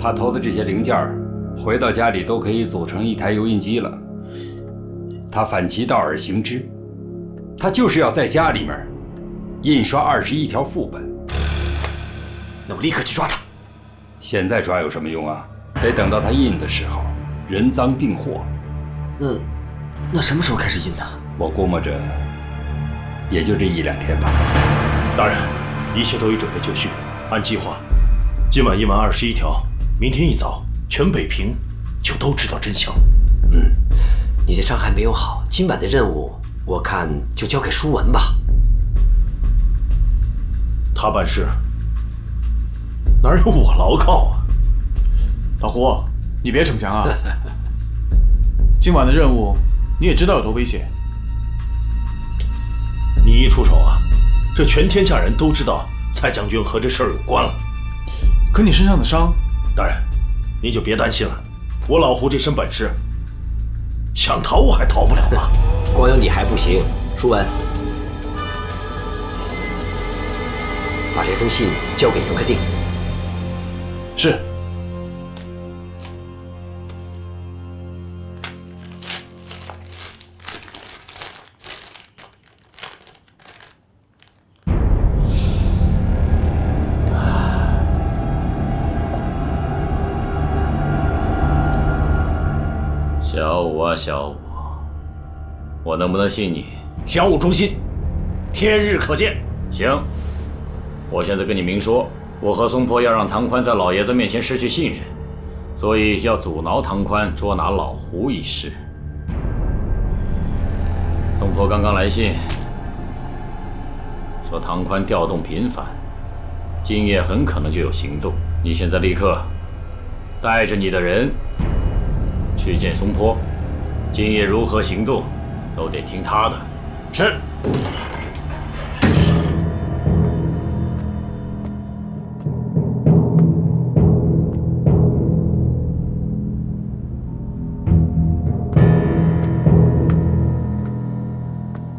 他偷的这些零件儿，回到家里都可以组成一台油印机了。他反其道而行之，他就是要在家里面印刷21条副本。那我立刻去抓他。现在抓有什么用啊？得等到他印的时候，人赃并获。那什么时候开始印呢？我估摸着，也就这1、2天吧。大人，一切都已准备就绪，按计划，今晚印完21条，明天一早，全北平就都知道真相。你的伤还没有好，今晚的任务我看就交给舒文吧。他办事哪有我牢靠啊？老胡，你别逞强啊！今晚的任务你也知道有多危险。你一出手啊，这全天下人都知道蔡将军和这事儿有关了。可你身上的伤，大人，您就别担心了，我老胡这身本事，想逃我还逃不了吗？光有你还不行，舒文，把这封信交给尤克定。是。小五啊，小五，我能不能信你？小五忠心，天日可见。行，我现在跟你明说，我和松坡要让唐宽在老爷子面前失去信任，所以要阻挠唐宽捉拿老胡一事。松坡刚刚来信，说唐宽调动频繁，今夜很可能就有行动。你现在立刻带着你的人去见松坡，今夜如何行动，都得听他的。是。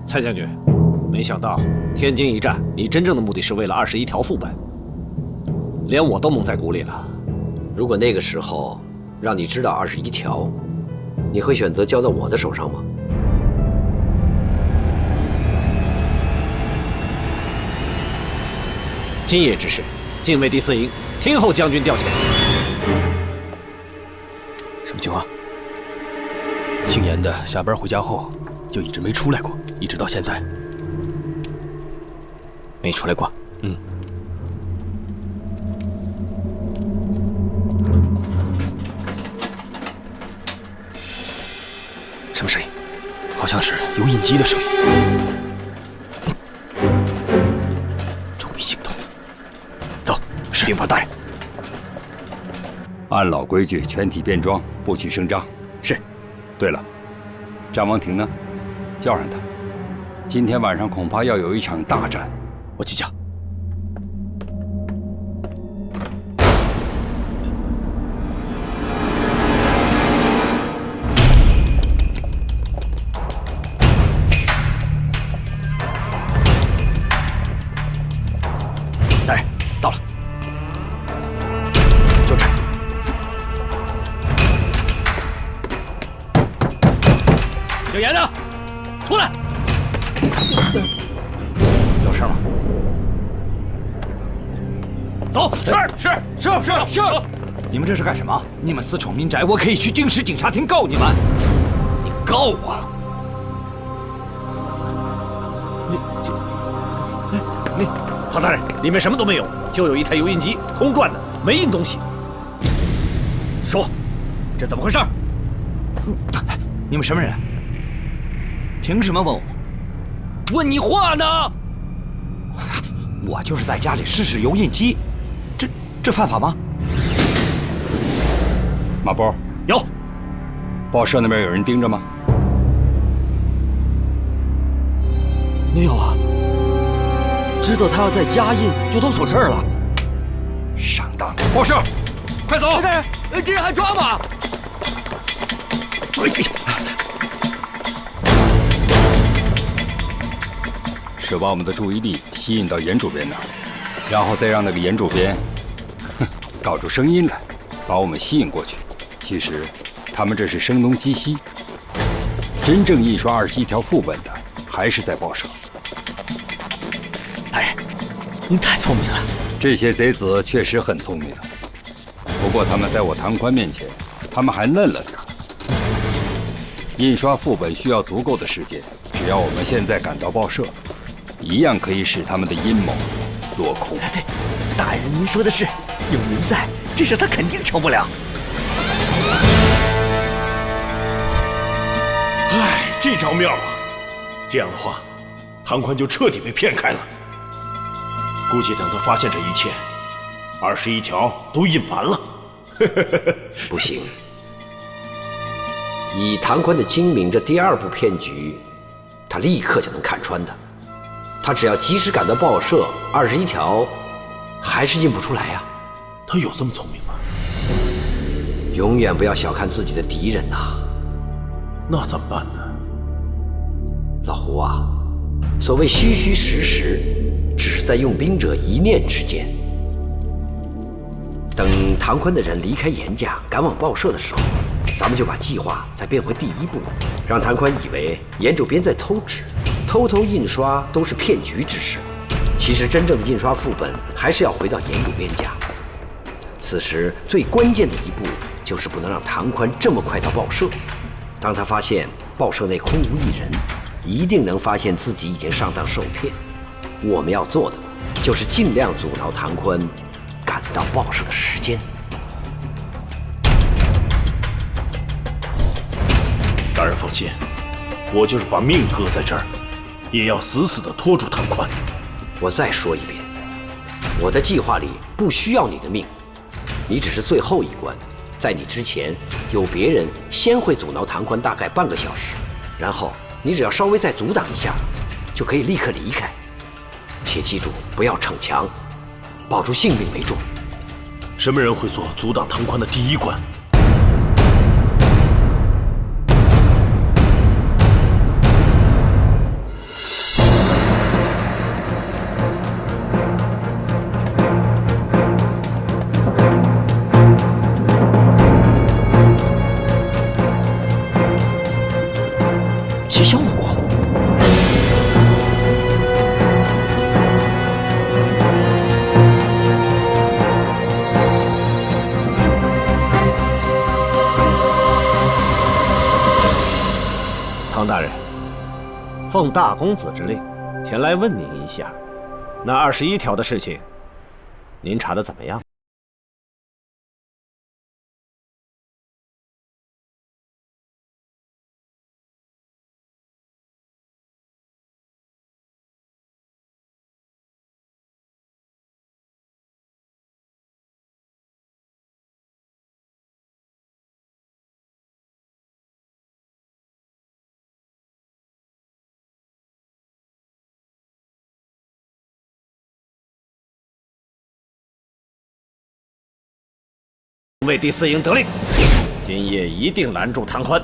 蔡将军，没想到天津一战，你真正的目的是为了21条副本，连我都蒙在鼓里了。如果那个时候让你知道21条，你会选择交到我的手上吗？今夜之事，禁卫第4营听候将军调遣。什么情况？姓严的下班回家后就一直没出来过，一直到现在没出来过。什么声音？好像是油印机的声音。终于行动了。走，士兵把带。按老规矩，全体便装，不许声张。是。对了，张王庭呢？叫上他。今天晚上恐怕要有一场大战。我去叫。来，到了。就这。姓严的，出来！有事吗？走！是。你们这是干什么？你们私闯民宅，我可以去京师警察厅告你们。你告我？你庞大人，里面什么都没有，就有一台油印机，空转的，没印东西。说，这怎么回事？你们什么人？凭什么问我？问你话呢？我就是在家里试试油印机，这犯法吗？马波，有。报社那边有人盯着吗？没有啊。知道他要在家印，就都守这儿了。上当！报社，快走！大人，这人还抓吗？回去。是把我们的注意力吸引到严主编那儿，然后再让那个严主编，搞出声音来。把我们吸引过去。其实，他们这是声东击西。真正印刷21条副本的，还是在报社。大人，您太聪明了。这些贼子确实很聪明，不过他们在我唐宽面前，他们还嫩了点。印刷副本需要足够的时间，只要我们现在赶到报社，一样可以使他们的阴谋落空。对，大人您说的是，有您在，这事他肯定成不了。唉，这招妙啊！这样的话，唐宽就彻底被骗开了。估计等他发现这一切，21条都印完了。不行，以唐宽的精明，这第2步骗局，他立刻就能看穿的。他只要及时赶到报社，21条还是印不出来呀。他有这么聪明吗？永远不要小看自己的敌人呐。那怎么办呢？老胡啊，所谓虚虚实实，只是在用兵者一念之间。等唐宽的人离开严家，赶往报社的时候，咱们就把计划再变回第1步，让唐宽以为严主编在偷纸，偷印刷都是骗局之事。其实真正的印刷副本还是要回到严主编家。此时最关键的一步就是不能让唐宽这么快到报社。当他发现报社内空无一人，一定能发现自己已经上当受骗。我们要做的就是尽量阻挠唐宽赶到报社的时间。大人放心，我就是把命搁在这儿，也要死死地拖住唐宽。我再说一遍，我的计划里不需要你的命，你只是最后一关。在你之前，有别人先会阻挠唐宽大概半个小时，然后你只要稍微再阻挡一下，就可以立刻离开。且记住，不要逞强，保住性命为重。什么人会做阻挡唐宽的第1关？齐小虎。唐大人，奉大公子之令，前来问您一下，那21条的事情，您查得怎么样？为第4营得令，今夜一定拦住唐宽。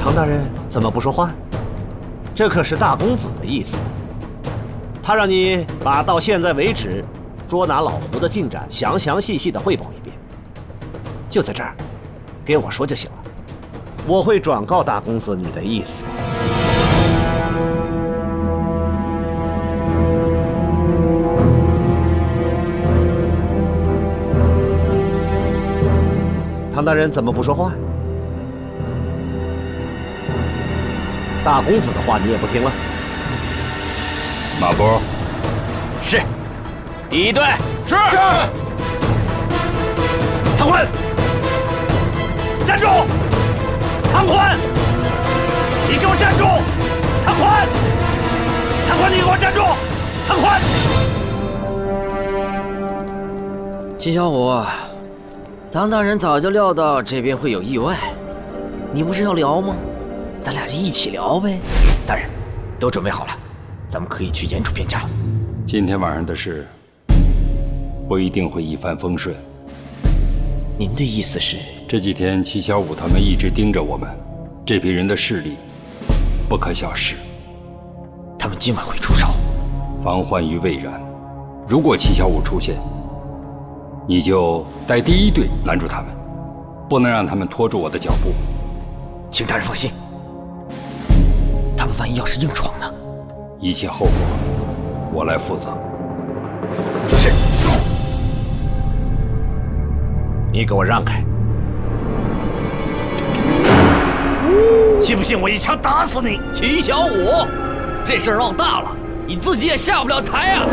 唐大人怎么不说话？这可是大公子的意思。他让你把到现在为止捉拿老胡的进展详细的汇报一遍。就在这儿，给我说就行了。我会转告大公子你的意思。唐大人怎么不说话？大公子的话你也不听了？马波，是。第1队是。唐宽，站住！唐宽，你给我站住！唐宽，唐宽，你给我站住！唐宽。秦小虎，唐大人早就料到这边会有意外，你不是要聊吗？咱俩就一起聊呗。大人，都准备好了，咱们可以去严主编家了。今天晚上的事不一定会一帆风顺。您的意思是？这几天齐小武他们一直盯着我们，这批人的势力不可小视。们今晚会出手。防患于未然，如果齐小五出现，你就带第一队拦住他们，不能让他们拖住我的脚步。请大人放心，他们万一要是硬闯呢？一切后果我来负责。是。你给我让开！信不信我一枪打死你？齐小五，这事儿闹大了，你自己也下不了台啊！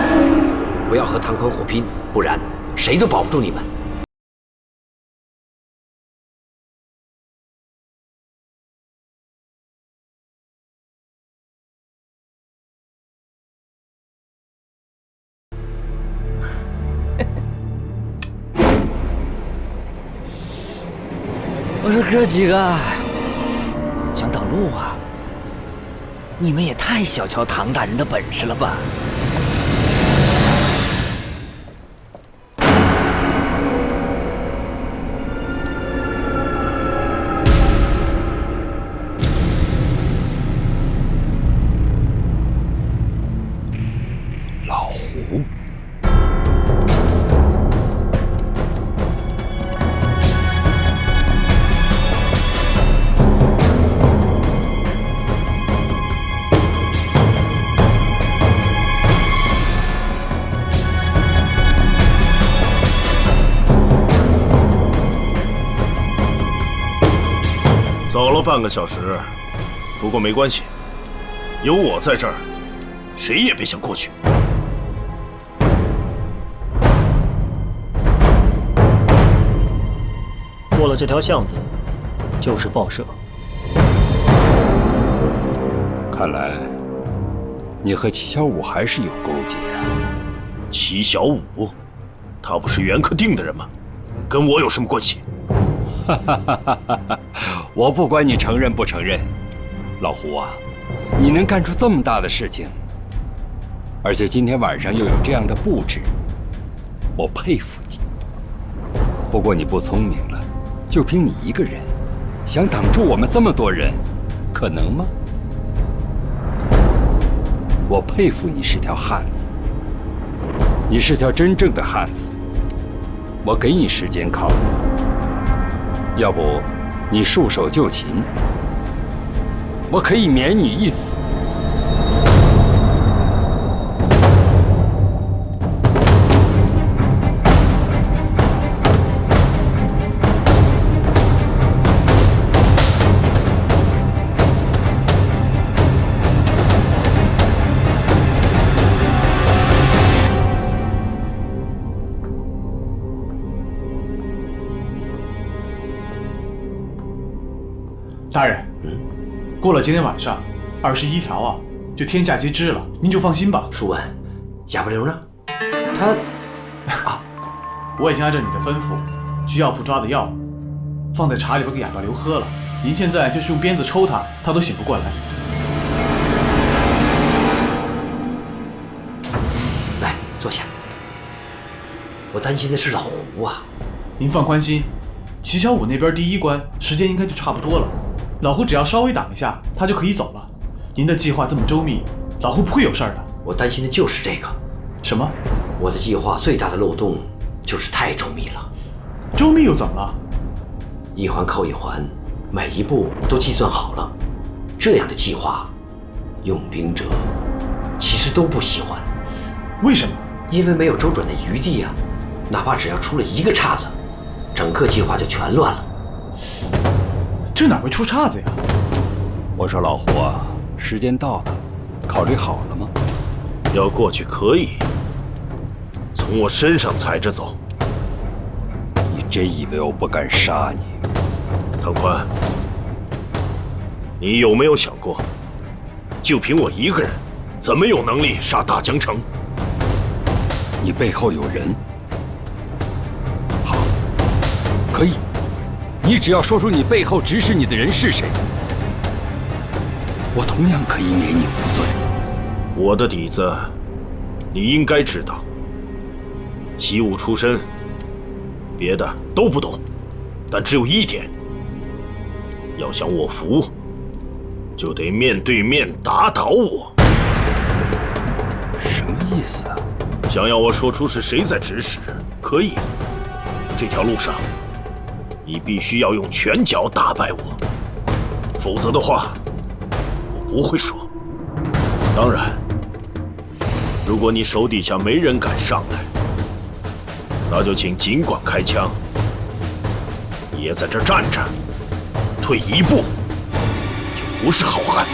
不要和唐宽火拼，不然谁都保不住你们。我说哥几个，想挡路啊？你们也太小瞧唐大人的本事了吧！老胡。早了半个小时，不过没关系，有我在这儿，谁也别想过去。过了这条巷子，就是报社。看来，你和齐小五还是有勾结啊。齐小五，他不是袁克定的人吗？跟我有什么关系？我不管你承认不承认，老胡啊，你能干出这么大的事情，而且今天晚上又有这样的布置，我佩服你。不过你不聪明了，就凭你一个人，想挡住我们这么多人，可能吗？我佩服你是条汉子，你是条真正的汉子。我给你时间考虑，要不你束手就擒，我可以免你一死。大人，过了今天晚上，21条啊，就天下皆知了。您就放心吧。舒文，哑巴刘呢？他我已经按照你的吩咐，去药铺抓的药，放在茶里边给哑巴刘喝了。您现在就是用鞭子抽他，他都醒不过来。来，坐下。我担心的是老胡啊。您放宽心，齐小五那边第一关时间应该就差不多了。老胡只要稍微挡一下，他就可以走了。您的计划这么周密，老胡不会有事儿的。我担心的就是这个。什么？我的计划最大的漏洞就是太周密了。周密又怎么了？一环扣一环，每一步都计算好了。这样的计划，用兵者其实都不喜欢。为什么？因为没有周转的余地啊！哪怕只要出了一个岔子，整个计划就全乱了。这哪会出岔子呀？我说老胡啊，时间到了，考虑好了吗？要过去可以，从我身上踩着走。你真以为我不敢杀你？唐宽，你有没有想过，就凭我一个人，怎么有能力杀大江城？你背后有人？好，可以。你只要说出你背后指使你的人是谁，我同样可以免你无罪。我的底子，你应该知道。习武出身，别的都不懂，但只有一点：要想我服，就得面对面打倒我。意思啊？想要我说出是谁在指使，可以。这条路上，你必须要用拳脚打败我，否则的话，我不会说。当然，如果你手底下没人敢上来，那就请尽管开枪。爷在这儿站着，退一步就不是好汉。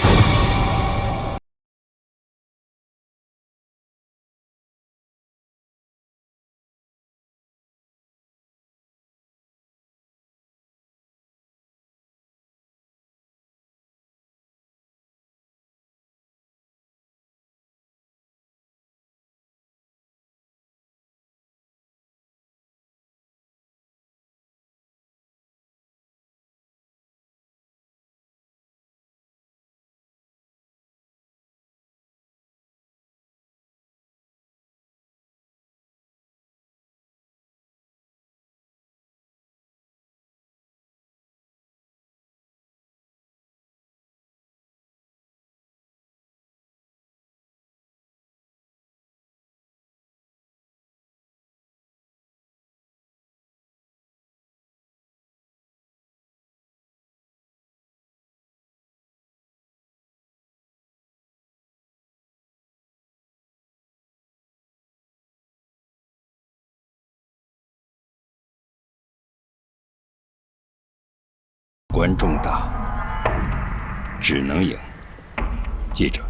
关重大，只能赢。记着，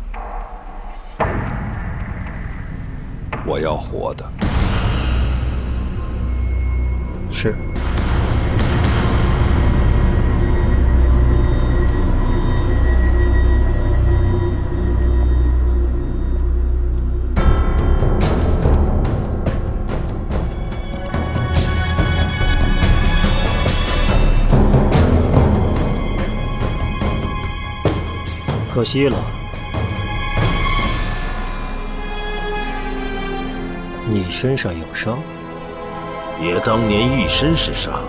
我要活的。是。可惜了，你身上有伤。爷当年一身是伤，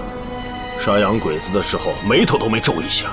杀洋鬼子的时候眉头都没皱一下。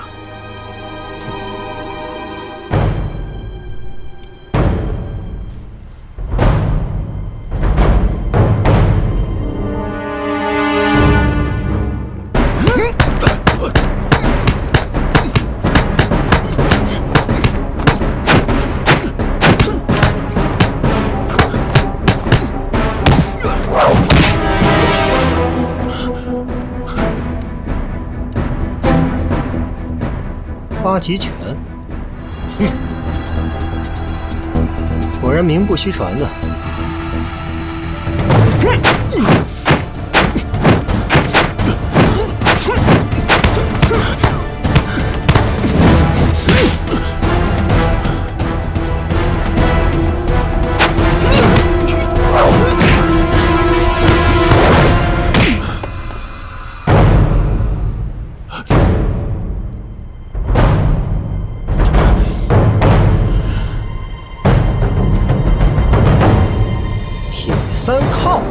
八极拳，果然名不虚传呢。三靠。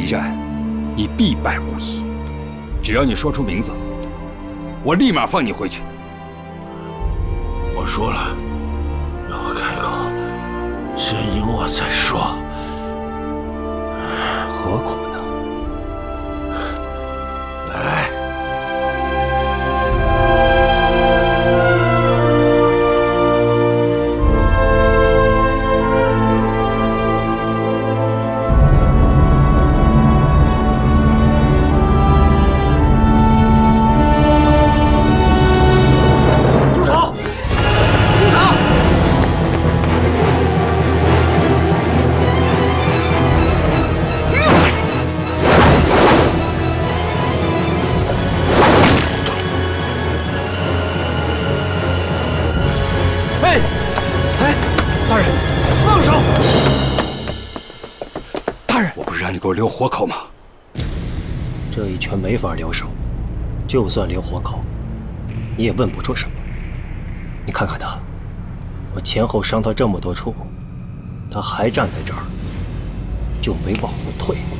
战，你必败无疑。只要你说出名字，我立马放你回去。我说了，要开口，先赢我再说。何苦呢？来。给我留活口吗？这一拳没法留手，就算留活口，你也问不出什么。你看看他，我前后伤他这么多处，他还站在这儿，就没往后退过。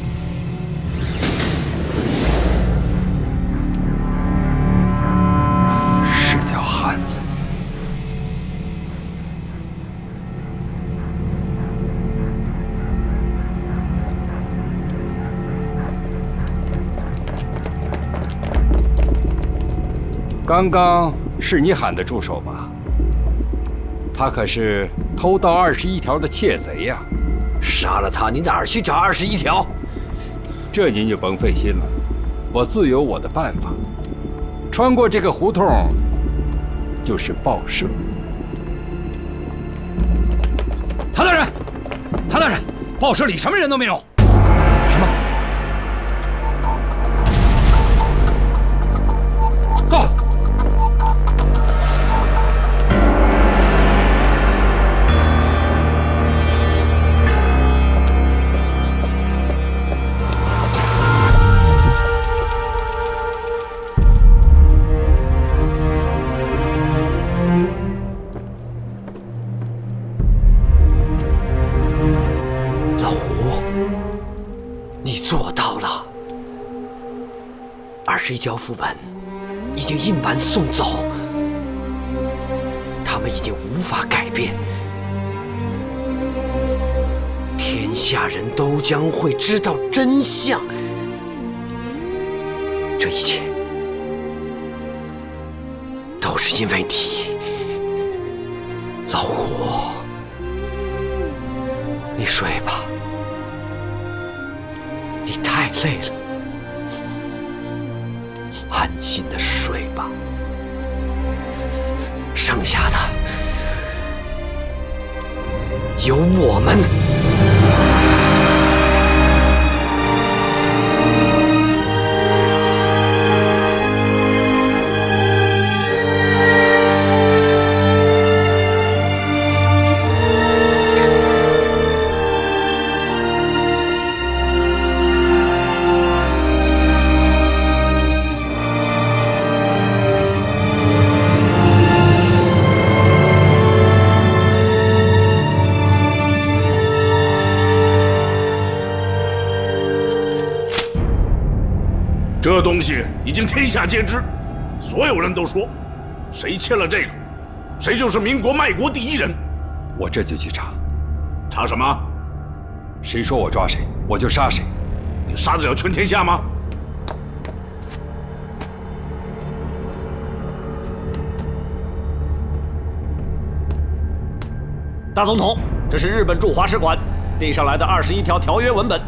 是条汉子。刚刚是你喊的住手吧？他可是偷盗21条的窃贼呀！杀了他，你哪儿去找21条？这您就甭费心了，我自有我的办法。穿过这个胡同，就是报社。谭大人，谭大人，报社里什么人都没有。什么？走！做到了，21条副本已经印完送走，他们已经无法改变，天下人都将会知道真相。这一切都是因为你，老胡，你睡吧。你太累了，安心的睡吧。剩下的由我们。这东西已经天下皆知，所有人都说，谁签了这个，谁就是民国卖国第一人。我这就去查。查什么？谁说我抓谁，我就杀谁。你杀得了全天下吗？大总统，这是日本驻华使馆递上来的21条条约文本，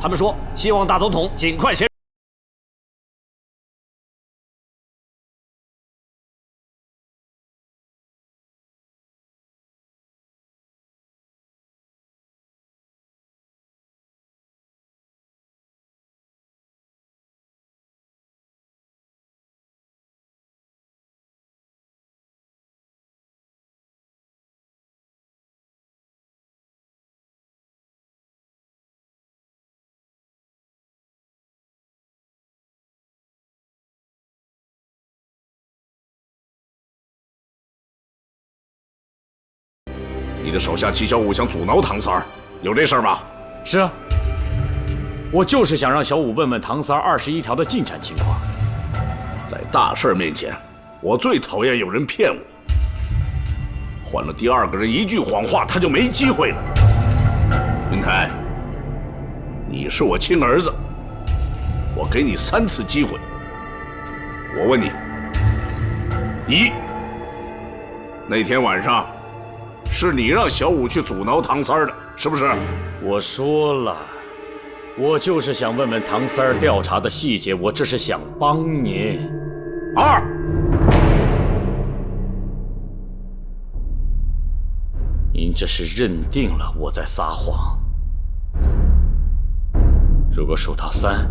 他们说希望大总统尽快签。你的手下纪晓武想阻挠唐三儿，有这事儿吧？是啊。我就是想让小五问问唐三21条的进展情况。在大事面前，我最讨厌有人骗我。换了第二个人一句谎话，他就没机会了。云台，你是我亲儿子，我给你3次机会。我问你，那天晚上是你让小五去阻挠唐三的，是不是？我说了，我就是想问问唐三调查的细节，我这是想帮您。2，您这是认定了我在撒谎。如果数到3，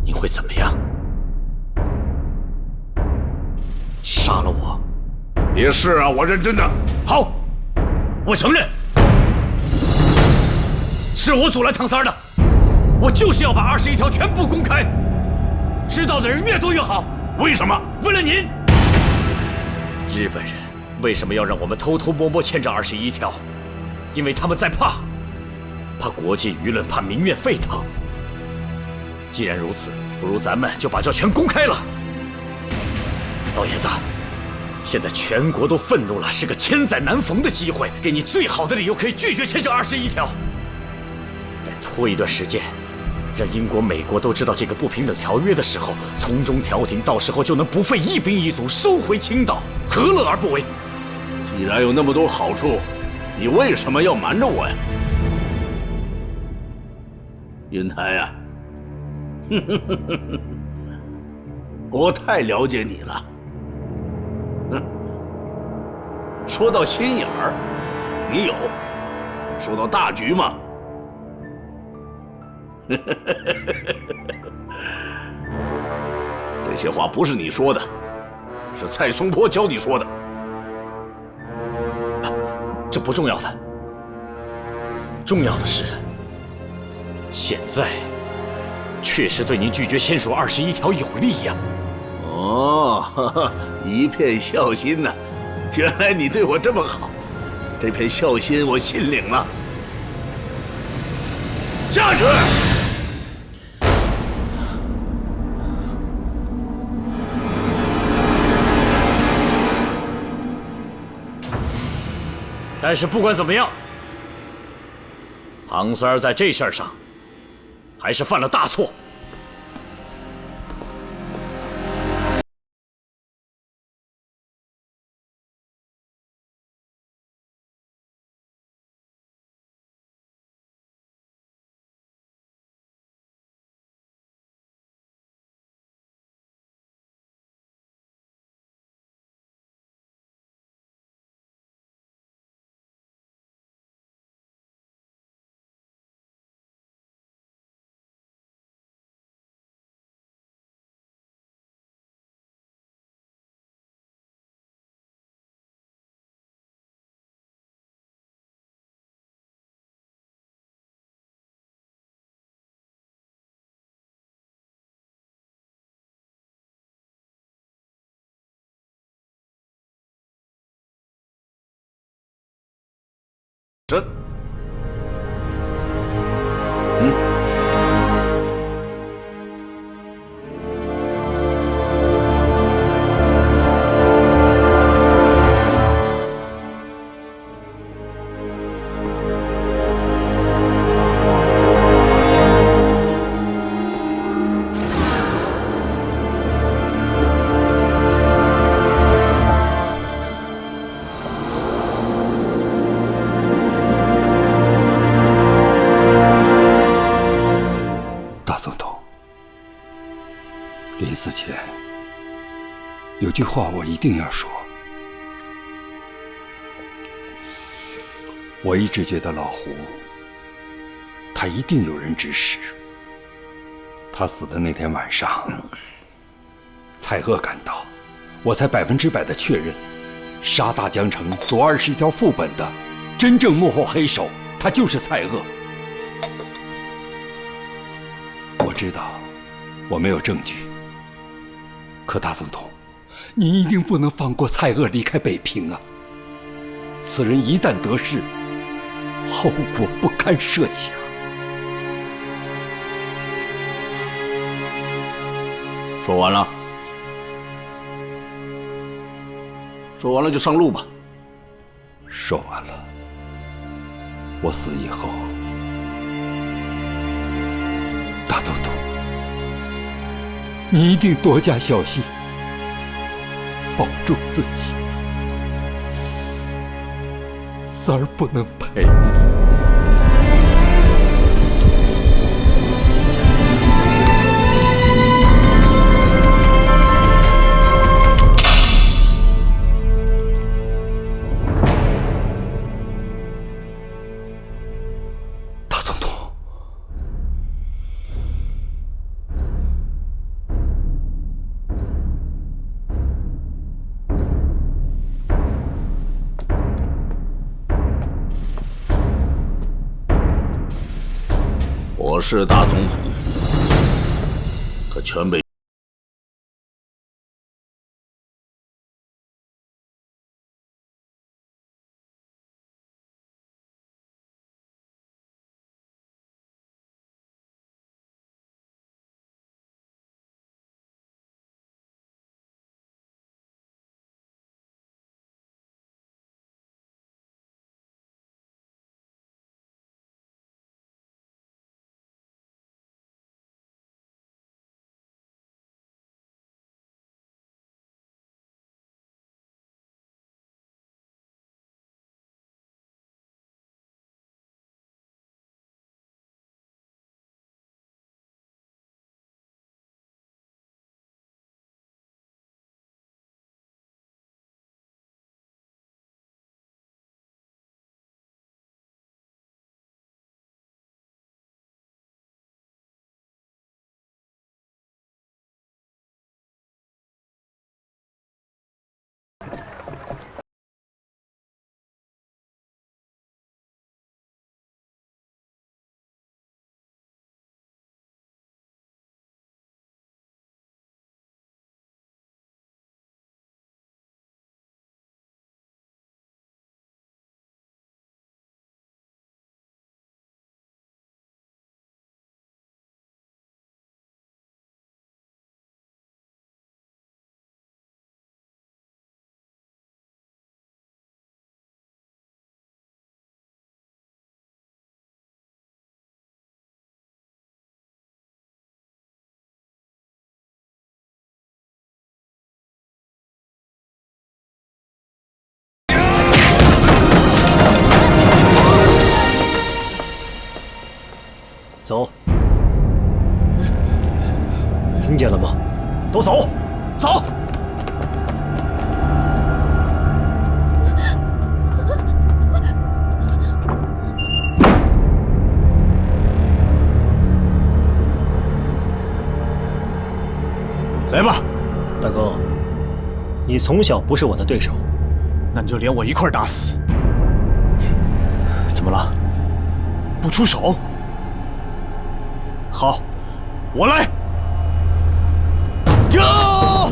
您会怎么样？杀了我？别是啊，我认真的。好，我承认，是我阻拦唐三的。我就是要把21条全部公开，知道的人越多越好。为什么？为了您。日本人为什么要让我们偷偷摸摸签这21条？因为他们在怕国际舆论，怕民怨沸腾。既然如此，不如咱们就把这全公开了。老爷子，现在全国都愤怒了，是个千载难逢的机会，给你最好的理由可以拒绝签这21条。再拖一段时间，让英国、美国都知道这个不平等条约的时候，从中调停，到时候就能不费一兵一卒收回青岛，何乐而不为？既然有那么多好处，你为什么要瞒着我呀？云台呀，我太了解你了。说到心眼儿，你有；说到大局嘛，这些话不是你说的，是蔡松坡教你说的。这不重要的，重要的是，现在确实对您拒绝签署21条有利呀。哦，一片孝心呐！原来你对我这么好，这片孝心我心领了。下去！但是不管怎么样，唐三在这事儿上还是犯了大错。这，临死前，有句话我一定要说。我一直觉得老胡，他一定有人指使。他死的那天晚上，蔡锷赶到，我才100%的确认，杀大江城夺21条副本的真正幕后黑手，他就是蔡锷。我知道我没有证据，可大总统，您一定不能放过蔡锷离开北平啊！此人一旦得势，后果不堪设想。说完了。说完了就上路吧。说完了。我死以后，大都督，你一定多加小心，保重自己。三儿不能陪你。我是大总统，可全被走，听见了吗？都走，走！来吧，大哥，你从小不是我的对手，那你就连我一块儿打死。怎么了？不出手？好，我来。呀！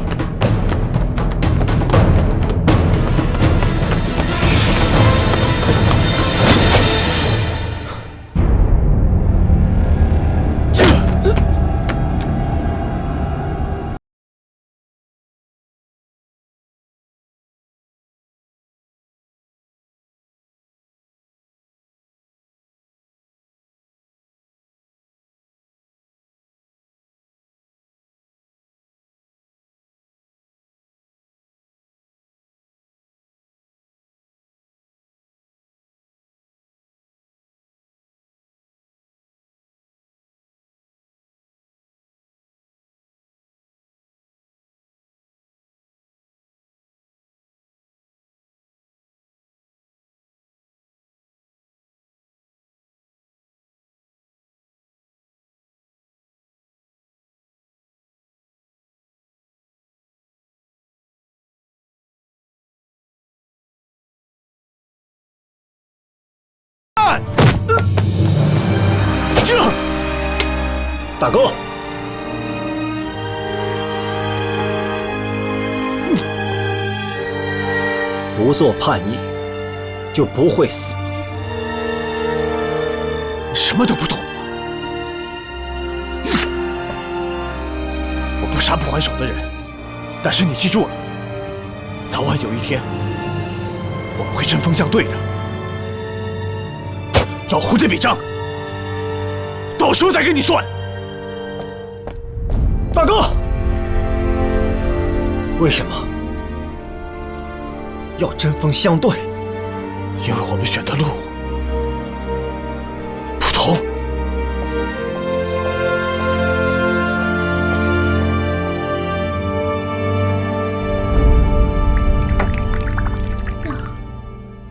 大哥，不做叛逆，就不会死。你什么都不懂。我不杀不还手的人，但是你记住了，早晚有一天，我们会针锋相对的。老胡这笔账，到时候再跟你算。大哥，为什么要针锋相对？因为我们选的路不同。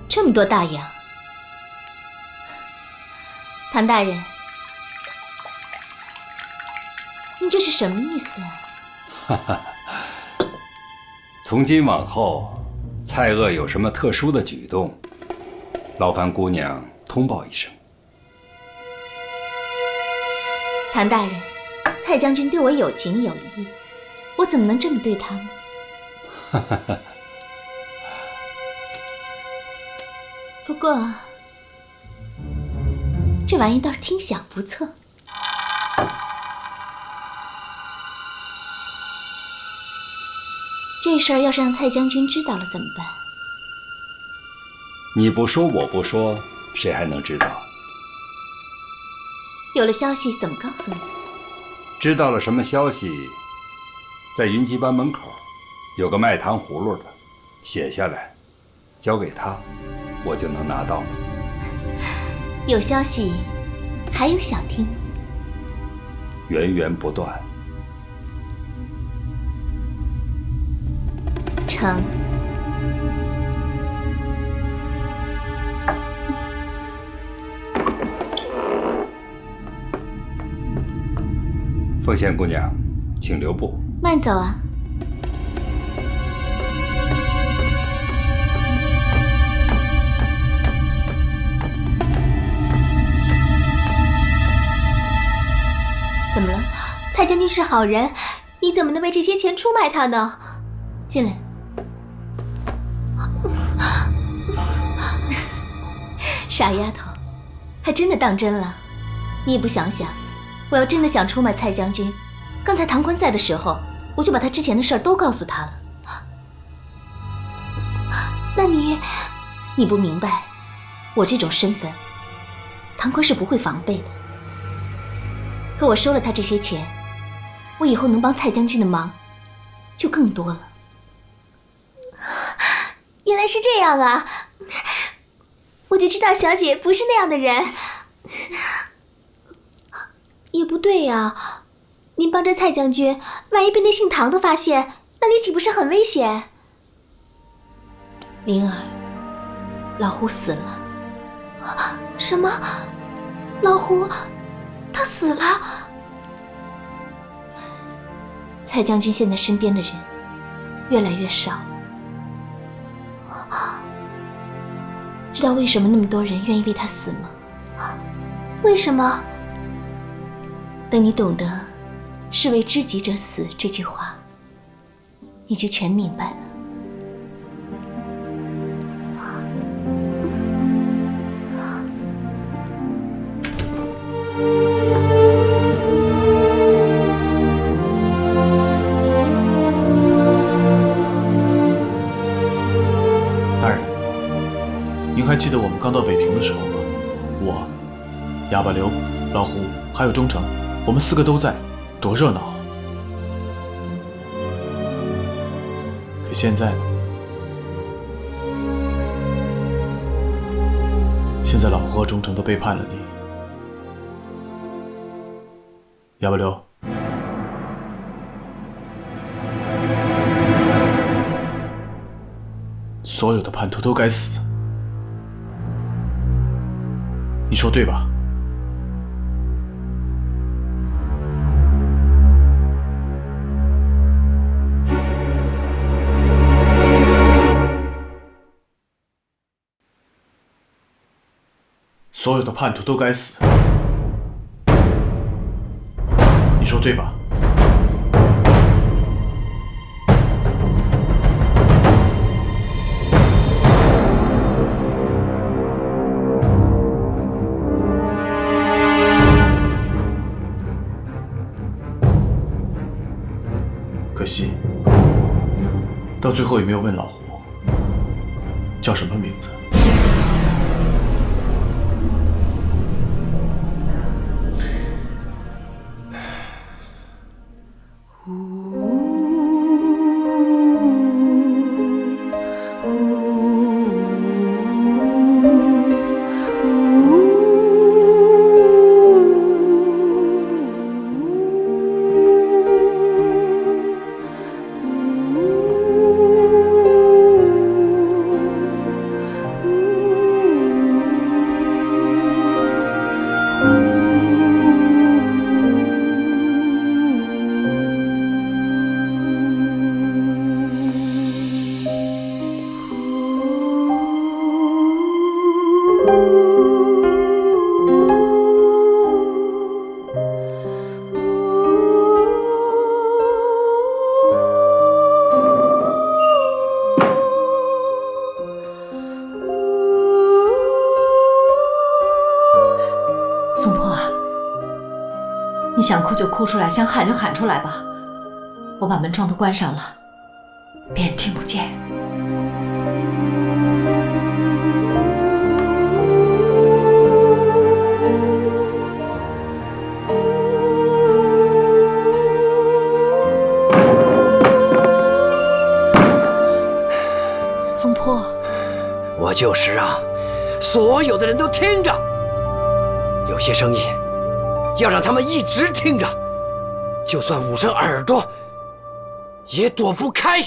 这么多大洋，谭大人，您这是什么意思啊？哈哈，从今往后，蔡锷有什么特殊的举动，劳烦姑娘通报一声。谭大人，蔡将军对我有情有义，我怎么能这么对他呢？哈哈哈。不过，这玩意倒是听响不错。这事儿要是让蔡将军知道了怎么办？你不说，我不说，谁还能知道？有了消息怎么告诉你？知道了什么消息？在云集班门口有个卖糖葫芦的，写下来，交给他，我就能拿到了。有消息，还有想听？源源不断。成。凤仙姑娘，请留步。慢走啊。怎么了？蔡将军是好人，你怎么能为这些钱出卖他呢？进来。傻丫头，还真的当真了。你也不想想，我要真的想出卖蔡将军，刚才唐宽在的时候，我就把他之前的事儿都告诉他了。那你不明白，我这种身份，唐宽是不会防备的。可我收了他这些钱，我以后能帮蔡将军的忙就更多了。原来是这样啊！我就知道小姐不是那样的人。也不对呀，您帮着蔡将军，万一被那姓唐的发现，那你岂不是很危险？灵儿，老胡死了。什么？老胡？他死了？蔡将军现在身边的人越来越少了。知道为什么那么多人愿意为他死吗？为什么？等你懂得“士为知己者死”这句话，你就全明白了。大人，您还记得我们刚到北平的时候吗？我、哑巴刘、老胡还有忠诚，我们4个都在，多热闹啊！可现在呢？现在老胡和忠诚都背叛了你，哑巴刘。所有的叛徒都该死，你说对吧？所有的叛徒都该死，你说对吧？到最后也没有问老胡叫什么名字。宋坡啊，你想哭就哭出来，想喊就喊出来吧。我把门窗都关上了，别人听不见。宋坡，我就是让所有的人都听着。有些声音要让他们一直听着，就算捂上耳朵也躲不开。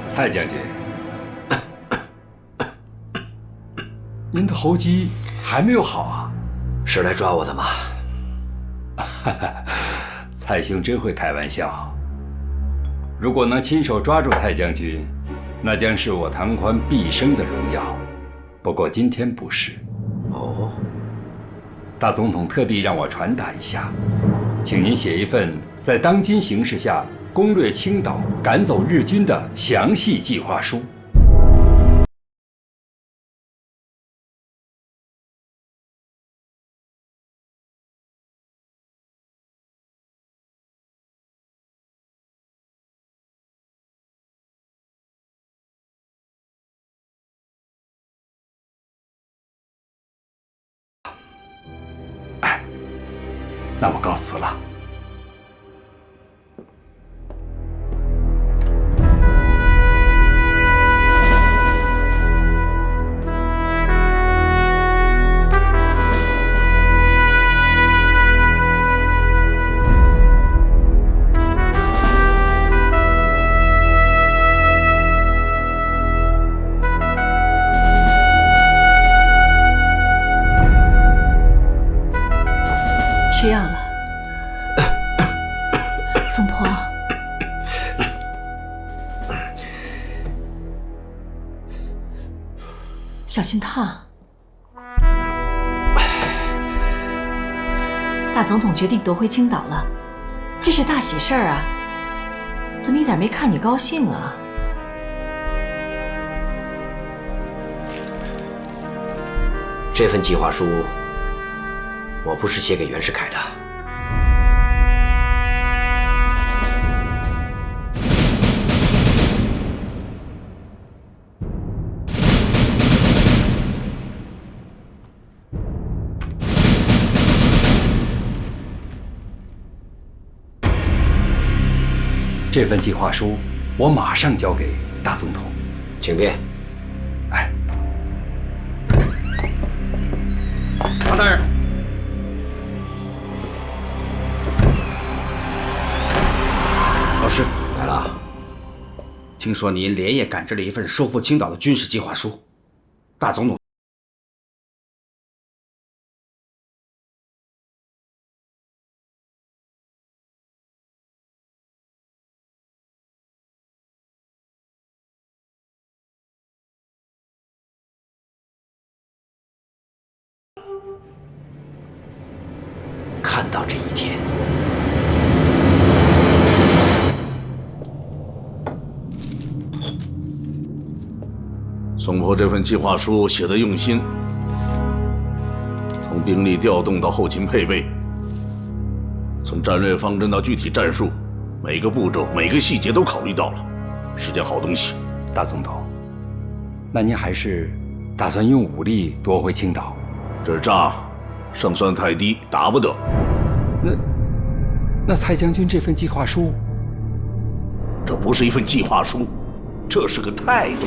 蔡将军，您的喉疾还没有好啊？是来抓我的吗？蔡兄真会开玩笑。如果能亲手抓住蔡将军，那将是我唐宽毕生的荣耀。不过今天不是。哦。大总统特地让我传达一下，请您写一份在当今形势下攻略青岛、赶走日军的详细计划书。那我告辞了。吃药了，宋婆。小心烫。大总统决定夺回青岛了，这是大喜事儿啊！怎么一点没看你高兴啊？这份计划书，我不是写给袁世凯的。这份计划书，我马上交给大总统。请便。哎，唐大人。老师来了。听说您连夜赶制了一份收复青岛的军事计划书，大总统看到这一天。宋婆这份计划书写得用心，从兵力调动到后勤配备，从战略方针到具体战术，每个步骤、每个细节都考虑到了，是件好东西。大总统，那您还是打算用武力夺回青岛？这仗胜算太低，打不得。那蔡将军这份计划书，这不是一份计划书，这是个态度。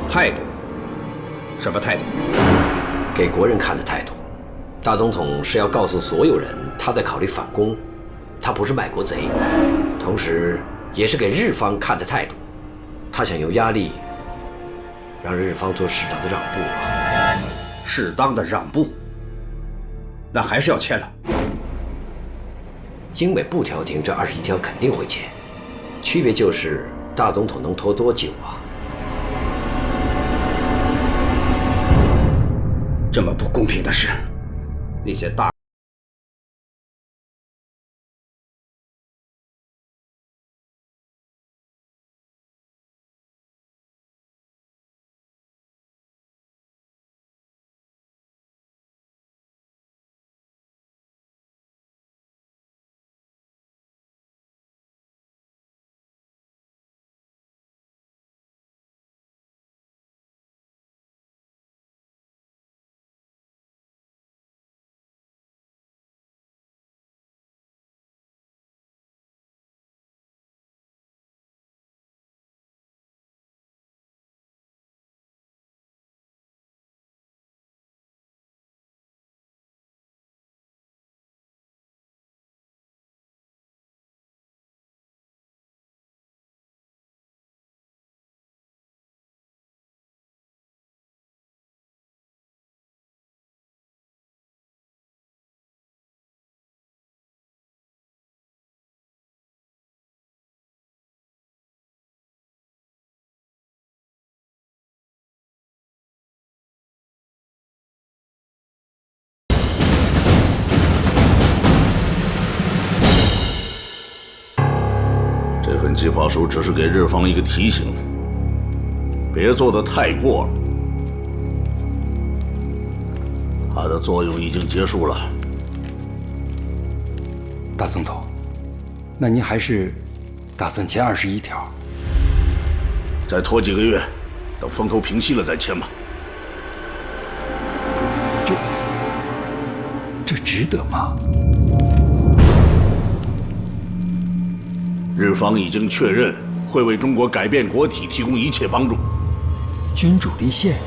态度？什么态度？给国人看的态度。大总统是要告诉所有人，他在考虑反攻，他不是卖国贼，同时也是给日方看的态度。他想用压力让日方做适当的让步啊。适当的让步？那还是要签了。英美不调停，这21条肯定会签，区别就是大总统能拖多久啊？这么不公平的事，那些大这份计划书只是给日方一个提醒，别做得太过了。它的作用已经结束了。大总统，那您还是打算签21条？再拖几个月，等风头平息了再签吧。这值得吗？日方已经确认会为中国改变国体提供一切帮助。君主立宪。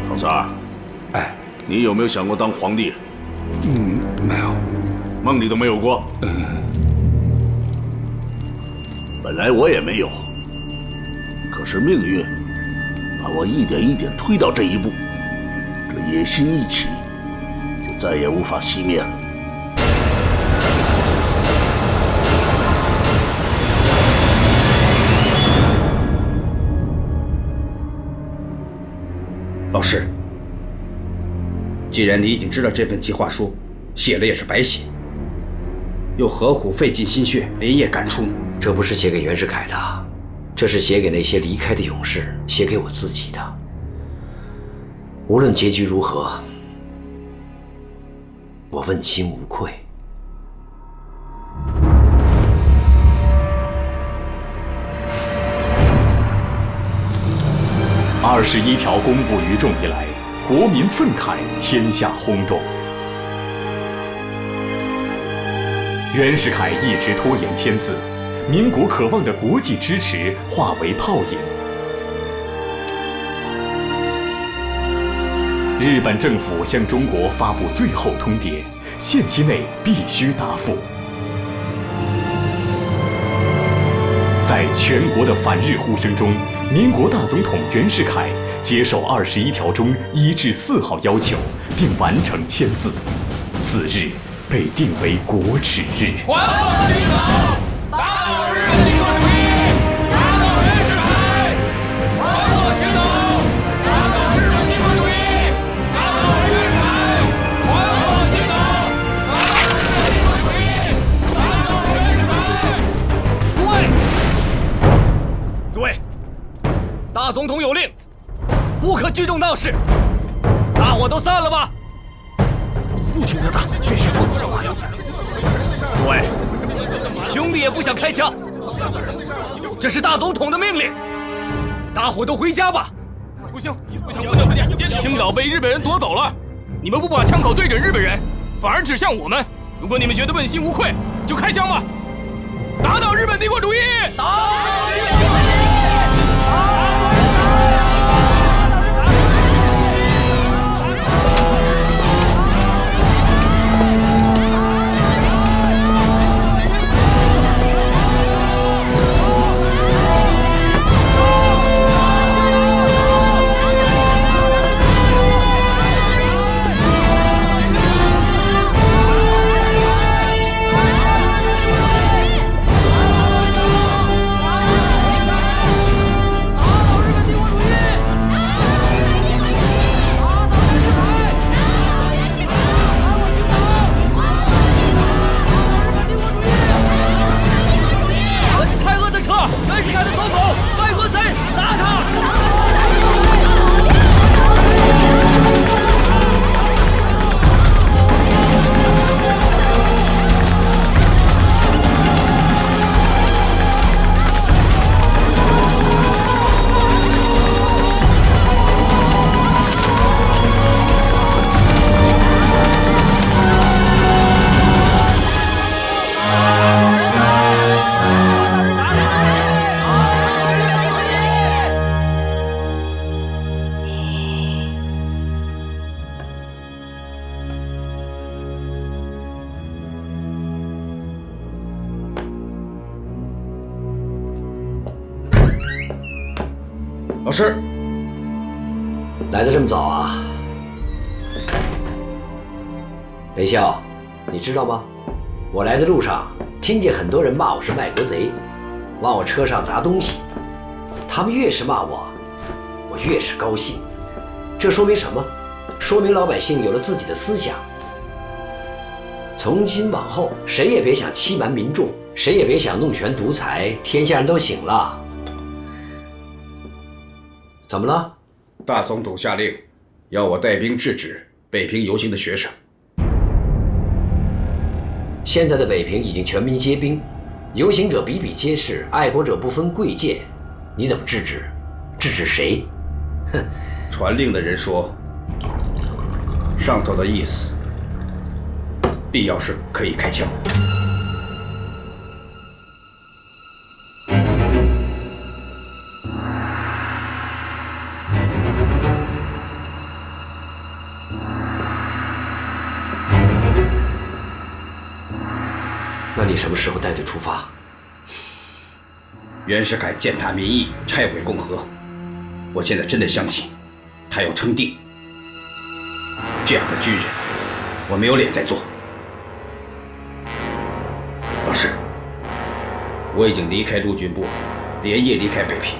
唐三儿，哎，你有没有想过当皇帝？没有，梦里都没有过。本来我也没有，可是命运把我一点一点推到这一步，这野心一起，就再也无法熄灭了。老师，既然你已经知道这份计划书，写了也是白写，又何苦费尽心血连夜赶出呢？这不是写给袁世凯的，这是写给那些离开的勇士，写给我自己的。无论结局如何，我问心无愧。21条公布于众以来，国民愤慨，天下轰动。袁世凯一直拖延签字，民国渴望的国际支持化为泡影。日本政府向中国发布最后通牒，限期内必须答复。在全国的反日呼声中，民国大总统袁世凯接受21条中1至4号要求，并完成签字。此日被定为国耻日。还我军港，打倒日本帝国主义，打倒袁世凯！还我军港，打倒日本帝国主义，打倒袁世凯！还我军港，打倒日本帝国主义，打倒袁世凯！诸位，诸位，大总统有令，不可聚众闹事，大伙都散了吧。不听他的，这是不能说话。诸位，兄弟也不想开枪，这是大总统的命令，大伙都回家吧。不行，青岛被日本人夺走了，你们不把枪口对准日本人，反而指向我们。如果你们觉得问心无愧，就开枪吧！打倒日本帝国主义！打倒日本帝国主义！袁世凯的总统，外国贼，拿他！老师，来得这么早啊？雷笑，你知道吗？我来的路上听见很多人骂我是卖国贼，往我车上砸东西。他们越是骂我，我越是高兴。这说明什么？说明老百姓有了自己的思想。从今往后，谁也别想欺瞒民众，谁也别想弄权独裁，天下人都醒了。怎么了？大总统下令，要我带兵制止北平游行的学生。现在的北平已经全民皆兵，游行者比比皆是，爱国者不分贵贱，你怎么制止？制止谁？哼！传令的人说，上头的意思，必要时可以开枪。那你什么时候带队出发？袁世凯践踏民意，拆毁共和，我现在真的相信，他要称帝。这样的军人，我没有脸再做。老师，我已经离开陆军部，连夜离开北平，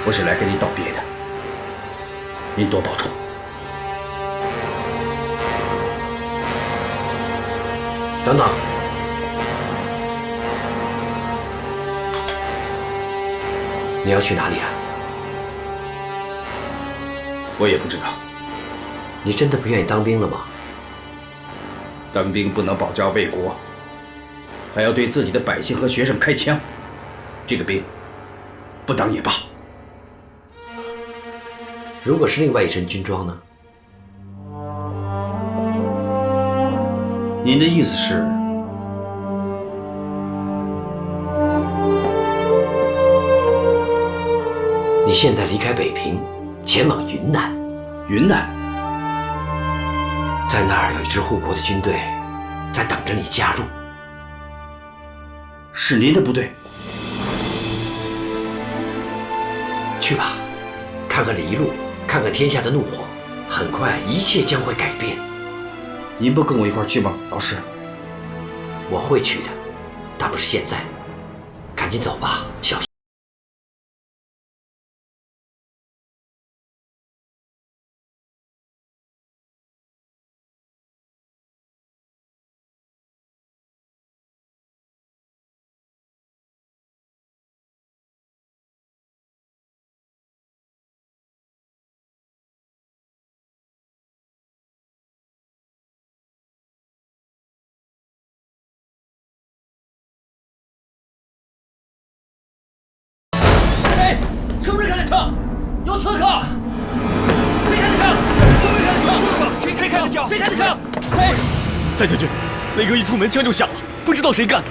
我是来跟您道别的。您多保重。等等，你要去哪里啊？我也不知道。你真的不愿意当兵了吗？当兵不能保家卫国，还要对自己的百姓和学生开枪，这个兵不当也罢。如果是另外一身军装呢？您的意思是？你现在离开北平，前往云南。云南，在那儿有一支护国的军队，在等着你加入。是您的部队？去吧，看看这一路，看看天下的怒火，很快一切将会改变。您不跟我一块去吗，老师？我会去的，但不是现在。赶紧走吧，小心。是不是开的枪？有刺客！谁开的枪？是不是开的枪？谁开的枪？谁开的枪？谁？蔡将军，那个一出门枪就响了，不知道谁干的。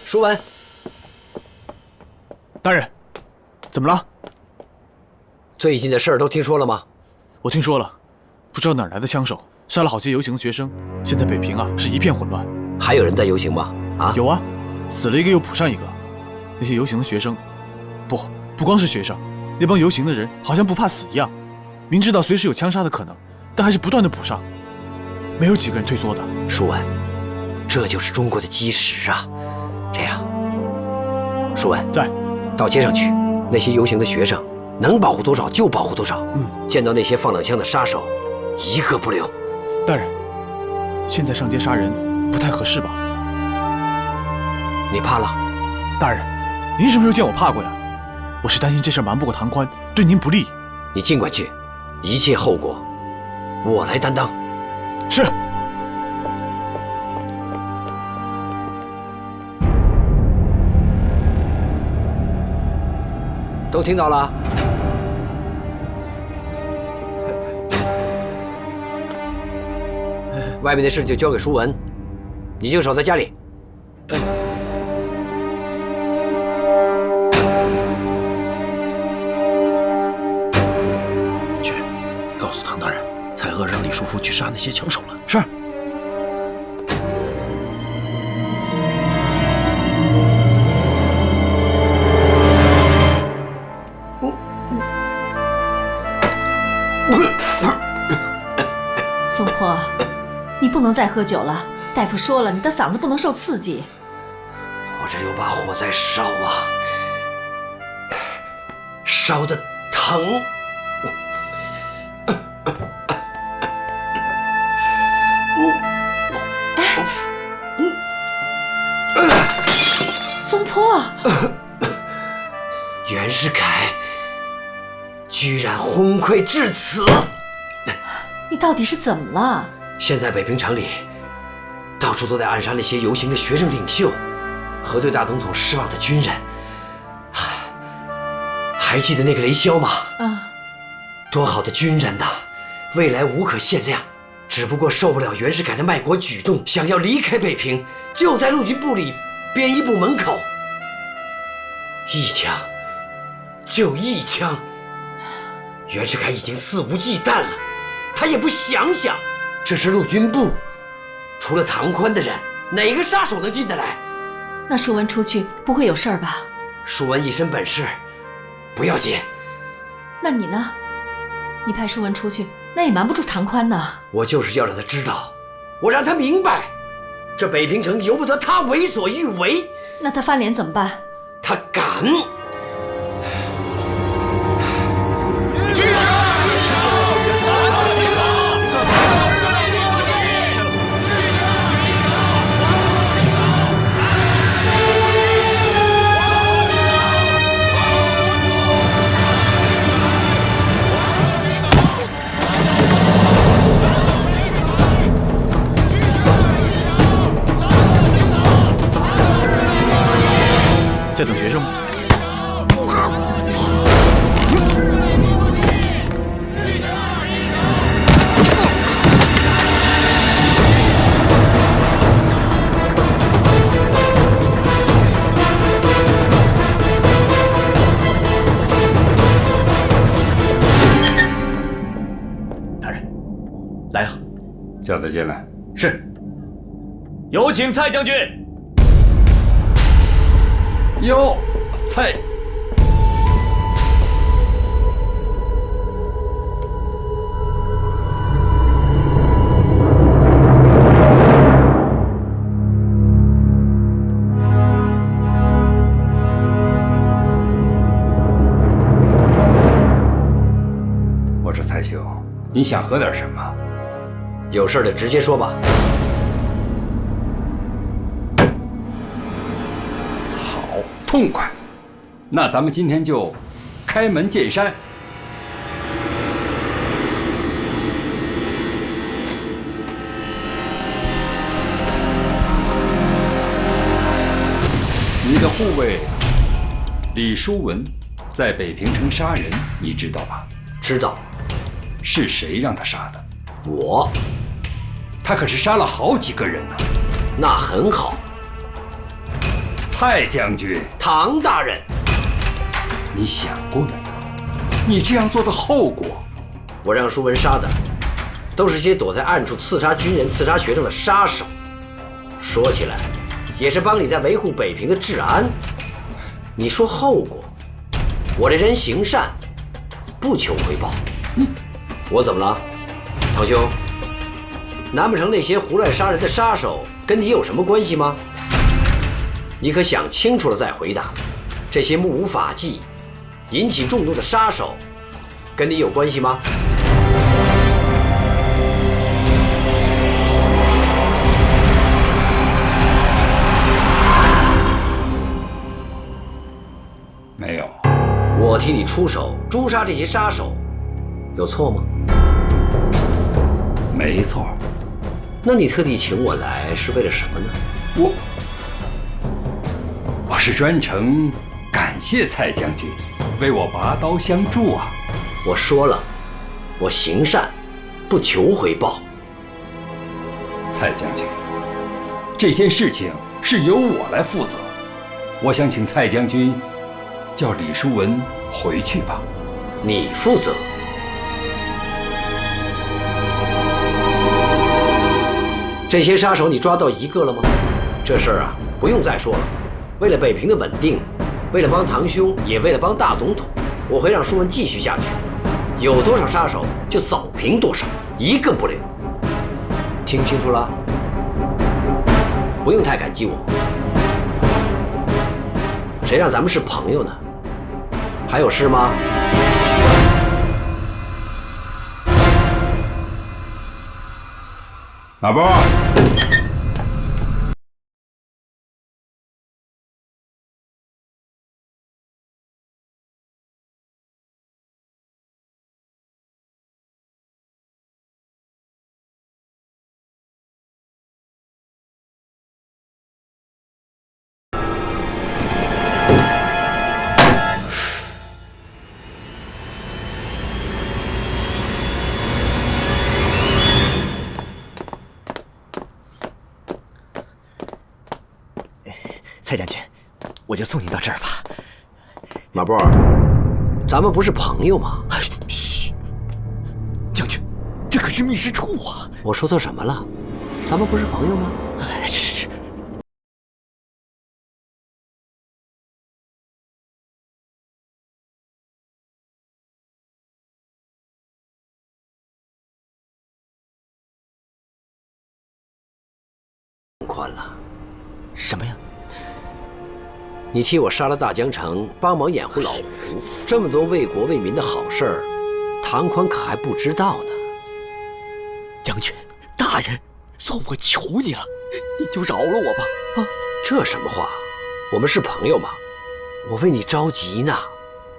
舒文，大人，怎么了？最近的事儿都听说了吗？我听说了，不知道哪儿来的枪手，杀了好些游行的学生。现在北平啊是一片混乱。还有人在游行吗？啊，有啊，死了一个又补上一个。那些游行的学生，不光是学生，那帮游行的人好像不怕死一样，明知道随时有枪杀的可能，但还是不断的补上，没有几个人退缩的。舒文，这就是中国的基石啊！这样，舒文在，到街上去，那些游行的学生能保护多少就保护多少。见到那些放冷枪的杀手，一个不留。大人，现在上街杀人不太合适吧？你怕了？大人，您什么时候见我怕过呀？我是担心这事瞒不过唐宽，对您不利。你尽管去，一切后果我来担当。是。都听到了？外面的事就交给舒文，你就守在家里。蔡锷让李叔父去杀那些枪手了。是。宋坡，你不能再喝酒了。大夫说了，你的嗓子不能受刺激。我这有把火在烧啊，烧的疼。宋坡，袁世凯居然昏聩至此！你到底是怎么了？现在北平城里到处都在暗杀那些游行的学生领袖和对大总统失望的军人。还记得那个雷霄吗？多好的军人呐，未来无可限量。只不过受不了袁世凯的卖国举动，想要离开北平，就在陆军部里编一部门口，一枪就一枪。袁世凯已经肆无忌惮了，他也不想想，这是陆军部，除了唐宽的人，哪个杀手能进得来？那舒文出去不会有事儿吧？舒文一身本事，不要紧。那你呢？你派舒文出去，那也瞒不住唐宽呢。我就是要让他知道，我让他明白，这北平城由不得他为所欲为。那他翻脸怎么办？他敢！在等学生吗？大人，来啊！叫他进来。是。有请蔡将军。哟，蔡，我说蔡兄，你想喝点什么？有事的直接说吧。痛快，那咱们今天就开门见山。你的护卫李叔文在北平城杀人，你知道吧？知道。是谁让他杀的？我。他可是杀了好几个人呢。那很好。蔡将军，唐大人，你想过没有？你这样做的后果？我让舒文杀的，都是些躲在暗处刺杀军人、刺杀学生的杀手。说起来，也是帮你在维护北平的治安。你说后果？我这人行善，不求回报。我怎么了，堂兄？难不成那些胡乱杀人的杀手跟你有什么关系吗？你可想清楚了再回答。这些目无法纪、引起众怒的杀手，跟你有关系吗？没有。我替你出手诛杀这些杀手，有错吗？没错。那你特地请我来是为了什么呢？我是专程感谢蔡将军为我拔刀相助啊！我说了，我行善，不求回报。蔡将军，这件事情是由我来负责，我想请蔡将军叫李叔文回去吧。你负责？这些杀手你抓到一个了吗？这事儿啊，不用再说了。为了北平的稳定，为了帮堂兄，也为了帮大总统，我会让书文继续下去。有多少杀手就扫平多少，一个不留。听清楚了？不用太感激我。谁让咱们是朋友呢？还有事吗？马波，蔡将军，我就送你到这儿吧。马波，咱们不是朋友吗？嘘，将军，这可是密室处啊！我说错什么了？咱们不是朋友吗？是。宽了。什么呀？你替我杀了大江城，帮忙掩护老胡，这么多为国为民的好事儿，唐宽可还不知道呢。将军，大人，算我求你了，你就饶了我吧！啊，这什么话？我们是朋友吗？我为你着急呢。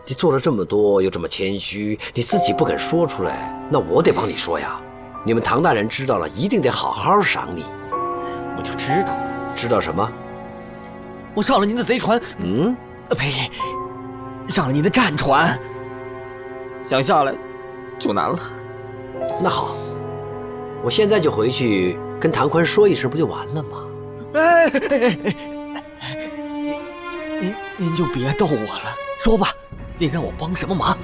你做了这么多，又这么谦虚，你自己不肯说出来，那我得帮你说呀。你们唐大人知道了，一定得好好赏你。我就知道。知道什么？我上了您的贼船，呸，上了您的战船，想下来就难了。那好，我现在就回去跟唐宽说一声，不就完了吗？您就别逗我了，说吧，您让我帮什么忙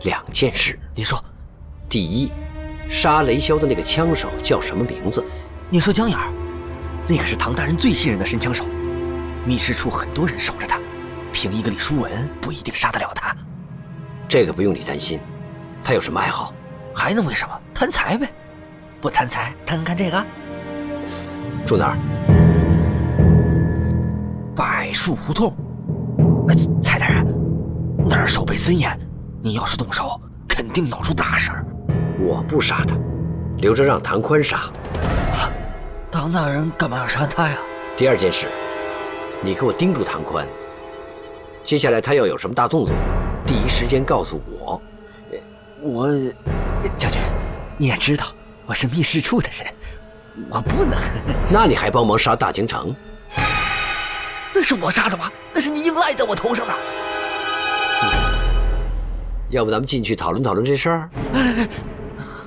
？2件事，你说。第一，杀雷霄的那个枪手叫什么名字？你说江眼儿。那可是唐大人最信任的神枪手，密室处很多人守着他，凭一个李书文不一定杀得了他。这个不用你担心，他有什么爱好？还能为什么？贪财呗，不贪财贪干这个？住哪儿？柏树胡同。蔡大人，那儿守备森严，你要是动手，肯定闹出大事儿。我不杀他，留着让唐宽杀。唐大人干嘛要杀他呀？第2件事，你给我盯住唐宽。接下来他要有什么大动作，第一时间告诉我。将军，你也知道我是密室处的人，我不能。那你还帮忙杀大京城？那是我杀的吗？那是你硬赖在我头上的。要不咱们进去讨论讨论这事儿？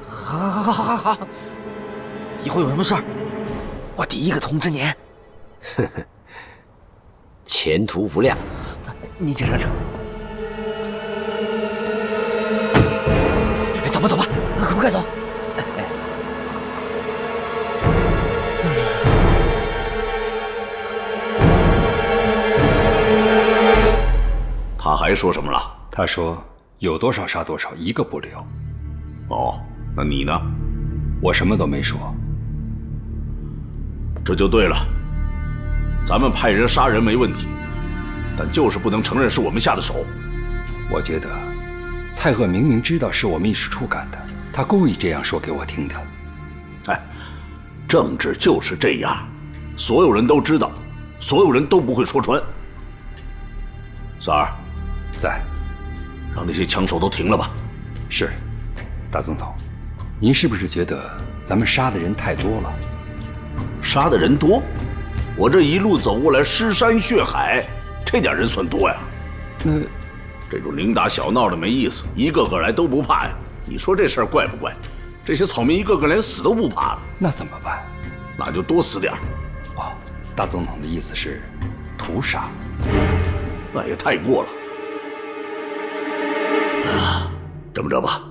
好，以后有什么事儿，我第一个通知您。前途无量。你请上车。走吧，快走。他还说什么了？他说有多少杀多少，一个不留。哦，那你呢？我什么都没说。这就对了，咱们派人杀人没问题，但就是不能承认是我们下的手。我觉得蔡锷明明知道是我密室处干的，他故意这样说给我听的。哎，政治就是这样，所有人都知道，所有人都不会说穿。三儿，在，让那些枪手都停了吧。是，大总统，您是不是觉得咱们杀的人太多了？杀的人多？我这一路走过来，尸山血海，这点人算多呀？那这种零打小闹的没意思，一个个来都不怕呀。你说这事儿怪不怪？这些草民一个个连死都不怕了，那怎么办？那就多死点儿。哦，大总统的意思是屠杀？那也太过了。啊，这么着吧，